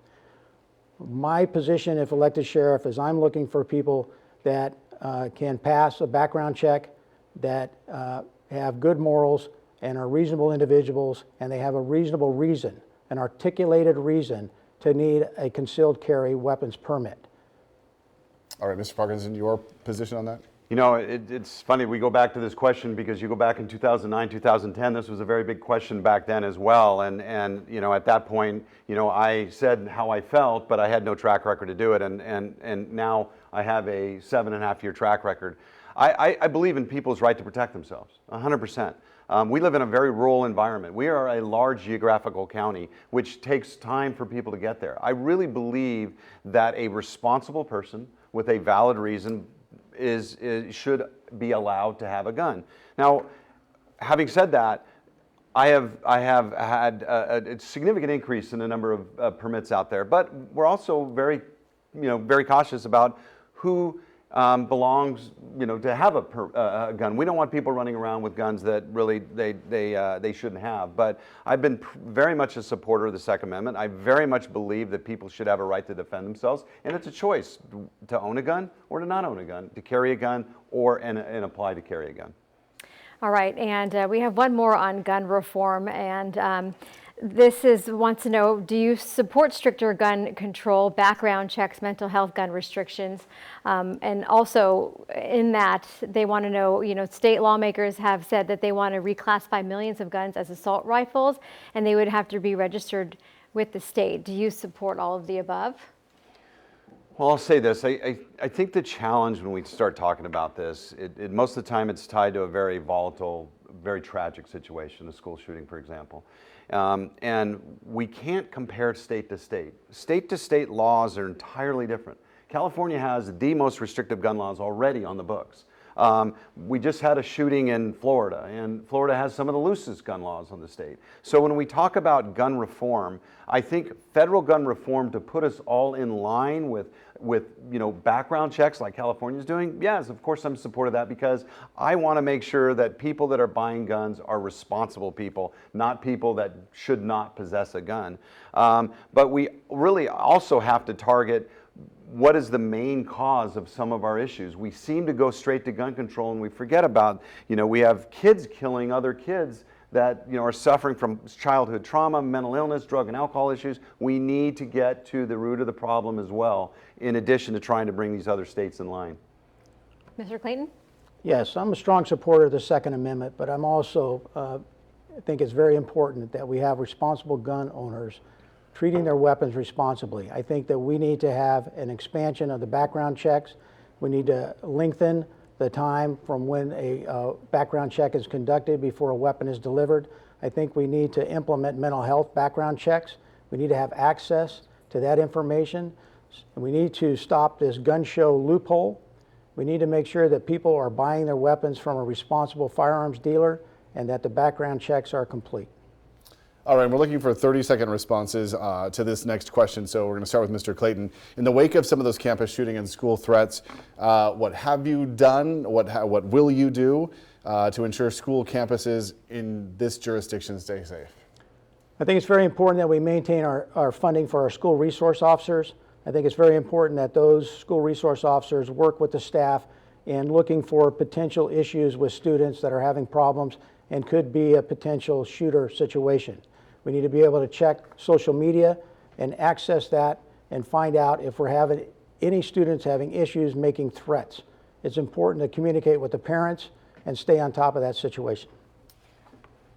My position, if elected sheriff, is I'm looking for people that can pass a background check, that have good morals and are reasonable individuals, and they have a reasonable reason, an articulated reason to need a concealed carry weapons permit. All right, Mr. Parkinson, your position on that? You know, it's funny, we go back to this question because you go back in 2009, 2010, this was a very big question back then as well. And you know, at that point, you know, I said how I felt, but I had no track record to do it. And now I have a 7.5-year track record. I believe in people's right to protect themselves, 100%. We live in a very rural environment. We are a large geographical county, which takes time for people to get there. I really believe that a responsible person with a valid reason should be allowed to have a gun. Now, having said that, I have had a significant increase in the number of permits out there, but we're also very cautious about who belongs, to have a gun. We don't want people running around with guns that really they shouldn't have. But I've been very much a supporter of the Second Amendment. I very much believe that people should have a right to defend themselves, and it's a choice to own a gun or to not own a gun, to carry a gun or and apply to carry a gun. All right, and we have one more on gun reform, and wants to know, do you support stricter gun control, background checks, mental health gun restrictions? And also in that, they want to know, state lawmakers have said that they want to reclassify millions of guns as assault rifles, and they would have to be registered with the state. Do you support all of the above? Well, I'll say this. I think the challenge when we start talking about this, most of the time it's tied to a very volatile, very tragic situation, a school shooting, for example. And we can't compare state to state. State to state laws are entirely different. California has the most restrictive gun laws already on the books. We just had a shooting in Florida, and Florida has some of the loosest gun laws on the state. So when we talk about gun reform, I think federal gun reform to put us all in line with background checks like California's doing, yes, of course I'm in support of that, because I want to make sure that people that are buying guns are responsible people, not people that should not possess a gun. But we really also have to target what is the main cause of some of our issues. We seem to go straight to gun control, and we forget about, we have kids killing other kids that are suffering from childhood trauma, mental illness, drug and alcohol issues. We need to get to the root of the problem as well, in addition to trying to bring these other states in line. Mr. Clayton? Yes, I'm a strong supporter of the Second Amendment, but I'm also I think it's very important that we have responsible gun owners treating their weapons responsibly. I think that we need to have an expansion of the background checks. We need to lengthen the time from when a background check is conducted before a weapon is delivered. I think we need to implement mental health background checks. We need to have access to that information. We need to stop this gun show loophole. We need to make sure that people are buying their weapons from a responsible firearms dealer and that the background checks are complete. All right, we're looking for 30-second responses to this next question. So we're going to start with Mr. Clayton. In the wake of some of those campus shooting and school threats, what have you done? What will you do to ensure school campuses in this jurisdiction stay safe? I think it's very important that we maintain our funding for our school resource officers. I think it's very important that those school resource officers work with the staff in looking for potential issues with students that are having problems and could be a potential shooter situation. We need to be able to check social media and access that and find out if we're having any students having issues making threats. It's important to communicate with the parents and stay on top of that situation.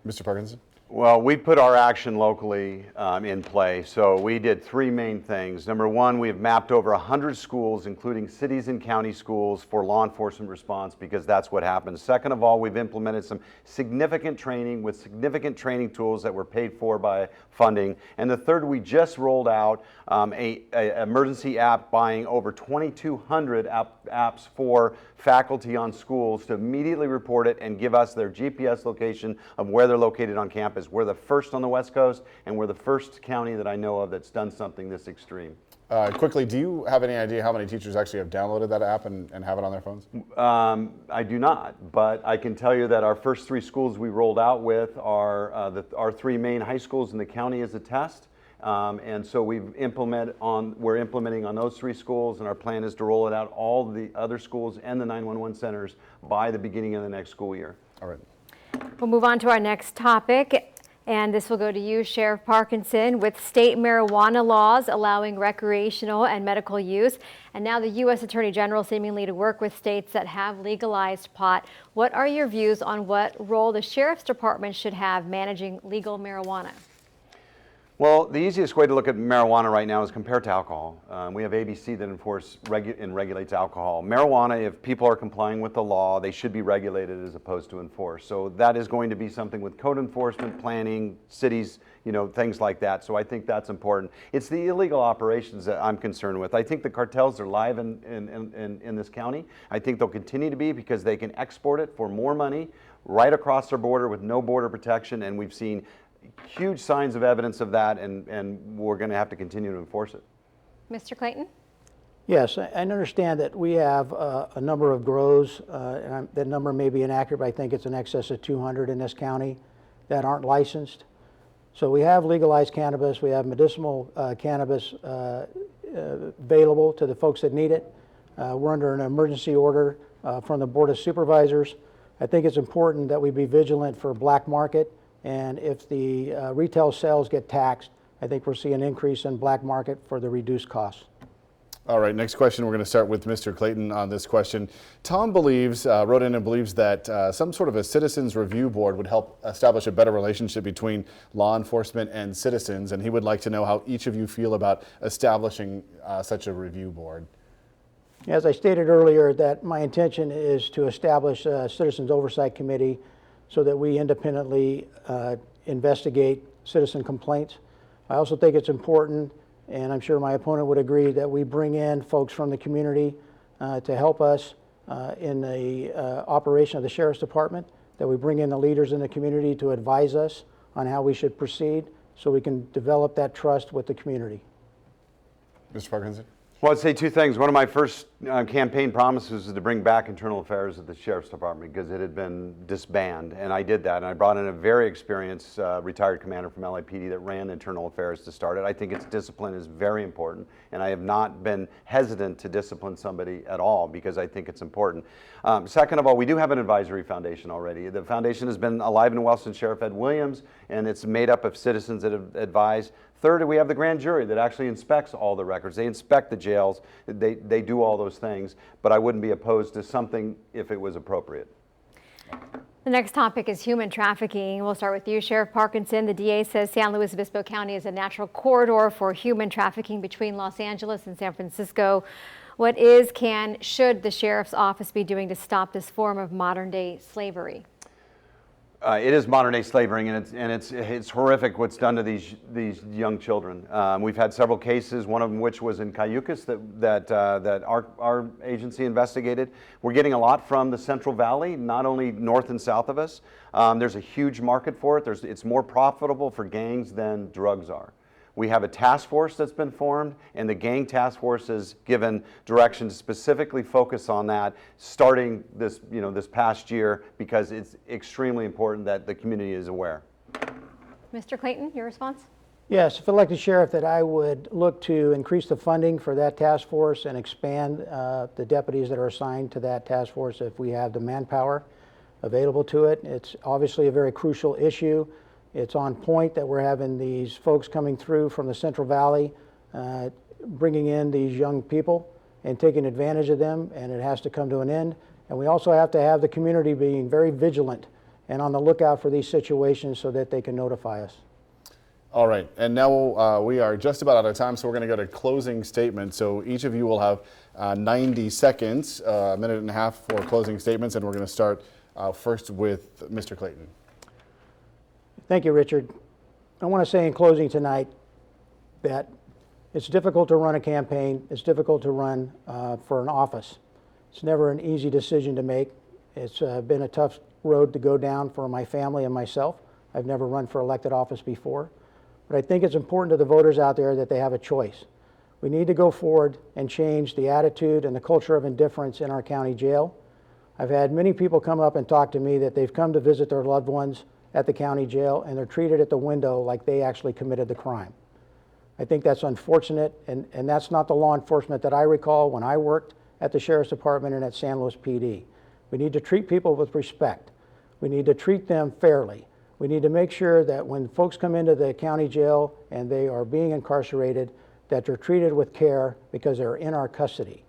Mr. Parkinson? Well, we put our action locally in play. So we did three main things. Number one, we have mapped over 100 schools, including cities and county schools, for law enforcement response, because that's what happens. Second of all, we've implemented some significant training with significant training tools that were paid for by funding. And the third, we just rolled out a emergency app, buying over 2,200 apps for faculty on schools to immediately report it and give us their GPS location of where they're located on campus. We're the first on the West Coast, and we're the first county that I know of that's done something this extreme. Quickly, do you have any idea how many teachers actually have downloaded that app and have it on their phones? I do not, but I can tell you that our first three schools we rolled out with are our three main high schools in the county as a test. And so we're implementing on those three schools, and our plan is to roll it out all the other schools and the 911 centers by the beginning of the next school year. All right. We'll move on to our next topic, and this will go to you, Sheriff Parkinson. With state marijuana laws allowing recreational and medical use, and now the U.S. Attorney General seemingly to work with states that have legalized pot, what are your views on what role the Sheriff's Department should have managing legal marijuana? Well, the easiest way to look at marijuana right now is compared to alcohol. We have ABC that regulates alcohol. Marijuana, if people are complying with the law, they should be regulated as opposed to enforced. So that is going to be something with code enforcement, planning, cities, things like that. So I think that's important. It's the illegal operations that I'm concerned with. I think the cartels are live in this county. I think they'll continue to be, because they can export it for more money right across their border with no border protection, and we've seen huge signs of evidence of that, and we're going to have to continue to enforce it. Mr. Clayton? Yes, I understand that we have a number of grows, and that number may be inaccurate, but I think it's in excess of 200 in this county that aren't licensed. So we have legalized cannabis, we have medicinal cannabis available to the folks that need it. We're under an emergency order from the Board of Supervisors. I think it's important that we be vigilant for black market, and if the retail sales get taxed, I think we'll see an increase in black market for the reduced costs. All right, next question. We're going to start with Mr. Clayton on this question. Tom wrote in and believes that some sort of a citizens review board would help establish a better relationship between law enforcement and citizens, and he would like to know how each of you feel about establishing such a review board. As I stated earlier, that my intention is to establish a Citizens Oversight Committee so that we independently investigate citizen complaints. I also think it's important, and I'm sure my opponent would agree, that we bring in folks from the community to help us in the operation of the Sheriff's Department, that we bring in the leaders in the community to advise us on how we should proceed so we can develop that trust with the community. Mr. Parkinson? Well, I'd say two things. One of my first campaign promises was to bring back internal affairs at the Sheriff's Department because it had been disbanded, and I did that. And I brought in a very experienced retired commander from LAPD that ran internal affairs to start it. I think its discipline is very important, and I have not been hesitant to discipline somebody at all because I think it's important. Second of all, we do have an advisory foundation already. The foundation has been alive and well since Sheriff Ed Williams, and it's made up of citizens that have advised. Third, we have the grand jury that actually inspects all the records. They inspect the jails. They do all those things, but I wouldn't be opposed to something if it was appropriate. The next topic is human trafficking. We'll start with you, Sheriff Parkinson. The DA says San Luis Obispo County is a natural corridor for human trafficking between Los Angeles and San Francisco. What is, can, should the Sheriff's Office be doing to stop this form of modern-day slavery? It is modern-day slavery, and it's horrific what's done to these young children. We've had several cases, one of them which was in Cayucas that our agency investigated. We're getting a lot from the Central Valley, not only north and south of us. There's a huge market for it. It's more profitable for gangs than drugs are. We have a task force that's been formed, and the gang task force has given direction to specifically focus on that starting this past year because it's extremely important that the community is aware. Mr. Clayton, your response? Yes, if elected sheriff, that I would look to increase the funding for that task force and expand the deputies that are assigned to that task force if we have the manpower available to it. It's obviously a very crucial issue. It's on point that we're having these folks coming through from the Central Valley, bringing in these young people and taking advantage of them, and it has to come to an end. And we also have to have the community being very vigilant and on the lookout for these situations so that they can notify us. All right, and now we are just about out of time, so we're going to go to closing statements. So each of you will have 90 seconds, a minute and a half for closing statements, and we're going to start first with Mr. Clayton. Thank you, Richard. I want to say in closing tonight that it's difficult to run a campaign. It's difficult to run for an office. It's never an easy decision to make. It's been a tough road to go down for my family and myself. I've never run for elected office before. But I think it's important to the voters out there that they have a choice. We need to go forward and change the attitude and the culture of indifference in our county jail. I've had many people come up and talk to me that they've come to visit their loved ones at the county jail, and they're treated at the window like they actually committed the crime. I think that's unfortunate, and that's not the law enforcement that I recall when I worked at the Sheriff's Department and at San Luis PD. We need to treat people with respect. We need to treat them fairly. We need to make sure that when folks come into the county jail and they are being incarcerated, that they're treated with care because they're in our custody.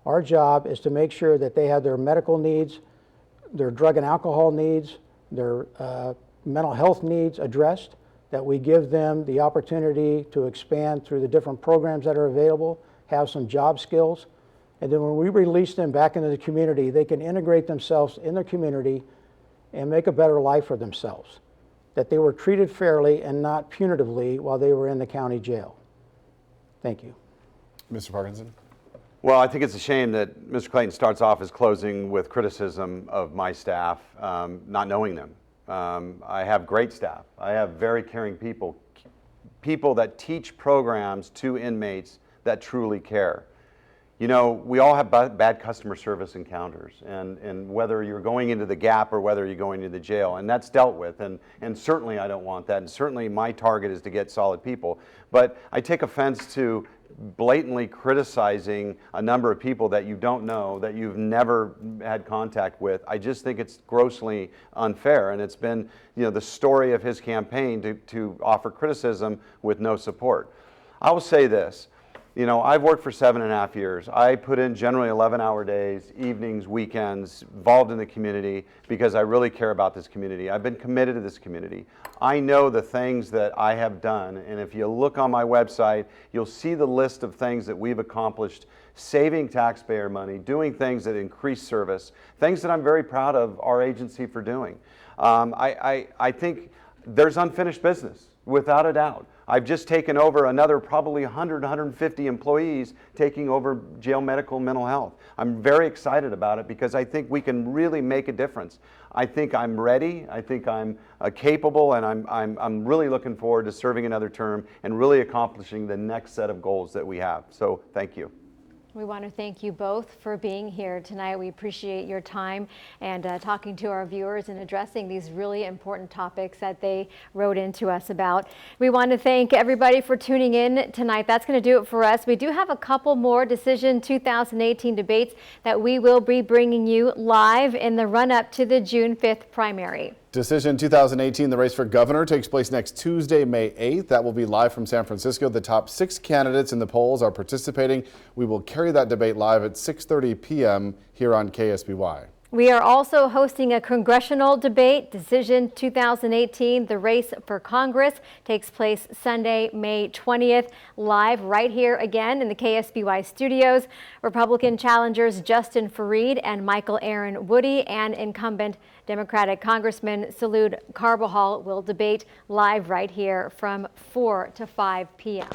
Our job is to make sure that they have their medical needs, their drug and alcohol needs, their mental health needs addressed, that we give them the opportunity to expand through the different programs that are available, have some job skills, and then when we release them back into the community, they can integrate themselves in their community and make a better life for themselves, that they were treated fairly and not punitively while they were in the county jail. Thank you. Mr. Parkinson? Well, I think it's a shame that Mr. Clayton starts off his closing with criticism of my staff, not knowing them. I have great staff. I have very caring people, people that teach programs to inmates that truly care. You know, we all have bad customer service encounters, and whether you're going into the Gap or whether you're going into the jail, and that's dealt with, and certainly I don't want that, and certainly my target is to get solid people. But I take offense to blatantly criticizing a number of people that you don't know, that you've never had contact with. I just think it's grossly unfair, and it's been, you know, the story of his campaign to offer criticism with no support. I will say this. You know, I've worked for 7.5 years. I put in generally 11-hour days, evenings, weekends, involved in the community because I really care about this community. I've been committed to this community. I know the things that I have done, and if you look on my website, you'll see the list of things that we've accomplished, saving taxpayer money, doing things that increase service, things that I'm very proud of our agency for doing. I think there's unfinished business. without a doubt. I've just taken over another probably 100, 150 employees taking over jail medical and mental health. I'm very excited about it because I think we can really make a difference. I think I'm ready, I think I'm capable, and I'm really looking forward to serving another term and really accomplishing the next set of goals that we have. So thank you. We want to thank you both for being here tonight. We appreciate your time and talking to our viewers and addressing these really important topics that they wrote into us about. We want to thank everybody for tuning in tonight. That's going to do it for us. We do have a couple more Decision 2018 debates that we will be bringing you live in the run-up to the June 5th primary. Decision 2018, the race for governor, takes place next Tuesday, May 8th. That will be live from San Francisco. The top 6 candidates in the polls are participating. We will carry that debate live at 6:30 p.m. here on KSBY. We are also hosting a congressional debate. Decision 2018, the race for Congress, takes place Sunday, May 20th, live right here again in the KSBY studios. Republican challengers Justin Fareed and Michael Aaron Woody and incumbent Democratic Congressman Salud Carbajal will debate live right here from 4 to 5 p.m.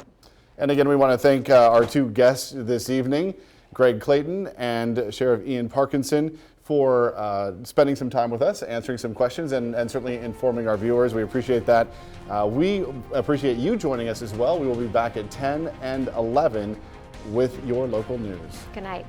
And again, we want to thank our 2 guests this evening, Gregg Clayton and Sheriff Ian Parkinson, for spending some time with us, answering some questions, and certainly informing our viewers. We appreciate that. We appreciate you joining us as well. We will be back at 10 and 11 with your local news. Good night.